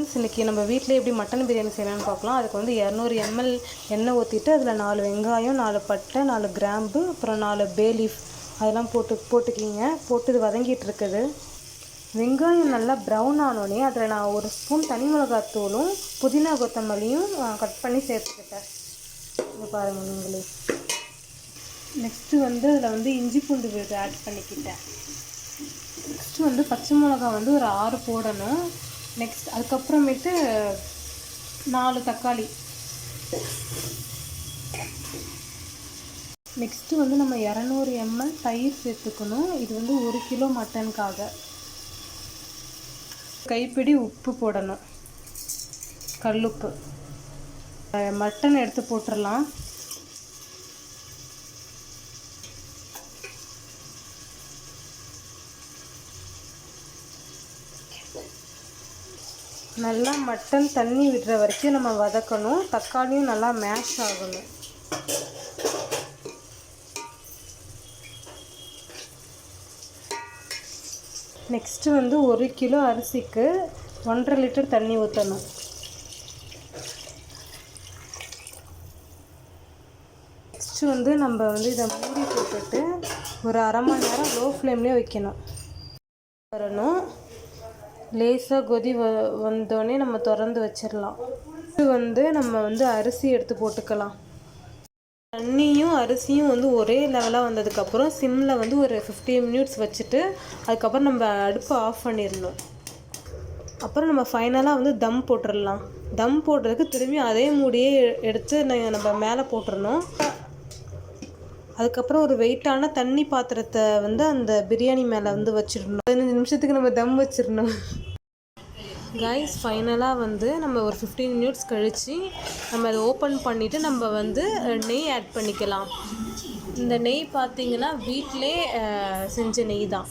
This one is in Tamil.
ஃப்ரெண்ட்ஸ், இன்றைக்கி நம்ம வீட்டிலே எப்படி மட்டன் பிரியாணி செய்யலாம்னு பார்க்கலாம். அதுக்கு வந்து 200 ml எண்ணெய் ஊற்றிட்டு அதில் 4 வெங்காயம், 4 பட்டை, 4 கிராம்பு, அப்புறம் 4 பே லீஃப் அதெல்லாம் போட்டுக்கிங்க. போட்டு இது வதங்கிட்டு இருக்குது. வெங்காயம் நல்லா ப்ரௌன் ஆனோடனே அதில் நான் 1 ஸ்பூன் தனி மிளகாத்தூளும் புதினா கொத்தமல்லியும் கட் பண்ணி சேர்த்துக்கிட்டேன். இது பாருங்கள் நீங்களே. நெக்ஸ்ட்டு வந்து அதில் வந்து இஞ்சி பூண்டு விழுது ஆட் பண்ணிக்கிட்டேன். நெக்ஸ்ட்டு வந்து பச்சை மிளகா வந்து ஒரு 6 போடணும். நெக்ஸ்ட் அதுக்கப்புறமேட்டு 4 தக்காளி. நெக்ஸ்ட்டு வந்து நம்ம 200 ml தயிர் சேர்த்துக்கணும். இது வந்து 1 கிலோ மட்டனுக்காக. கைப்பிடி உப்பு போடணும், கல்லுப்பு. மட்டன் எடுத்து போட்டுடலாம். நல்லா மட்டன் தண்ணி விடுற வரைக்கும் நம்ம வதக்கணும். தக்காளியும் நல்லா மேஷ் ஆகணும். நெக்ஸ்ட்டு வந்து 1 கிலோ அரிசிக்கு 1.5 லிட்டர் தண்ணி ஊற்றணும். நெக்ஸ்ட்டு வந்து நம்ம வந்து இதை மூடி போட்டுட்டு ஒரு அரை மணி நேரம் லோ ஃப்ளேம்லேயே வைக்கணும். வரணும். லேசாக கொதி வந்தோடனே நம்ம திறந்து வச்சிடலாம். இது வந்து நம்ம வந்து அரிசி எடுத்து போட்டுக்கலாம். தண்ணியும் அரிசியும் வந்து ஒரே லெவலாக வந்ததுக்கப்புறம் சிம்மில் வந்து ஒரு 15 மினிட்ஸ் வச்சுட்டு அதுக்கப்புறம் நம்ம அடுப்பை ஆஃப் பண்ணிடணும். அப்புறம் நம்ம ஃபைனலாக வந்து தம் போட்டுடலாம். தம் போடுறதுக்கு திரும்பி அதே மூடியே எடுத்து நம்ம மேலே போட்டுடணும். அதுக்கப்புறம் ஒரு வெயிட்டான தண்ணி பாத்திரத்தை வந்து அந்த பிரியாணி மேலே வந்து வச்சிடணும். 15 நிமிஷத்துக்கு நம்ம தம் வச்சிடணும். கைஸ், ஃபைனலாக வந்து நம்ம ஒரு 15 மினிட்ஸ் கழித்து நம்ம அதை ஓப்பன் பண்ணிவிட்டு நம்ம வந்து நெய் ஆட் பண்ணிக்கலாம். இந்த நெய் பார்த்திங்கன்னா வீட்டிலே செஞ்ச நெய் தான்.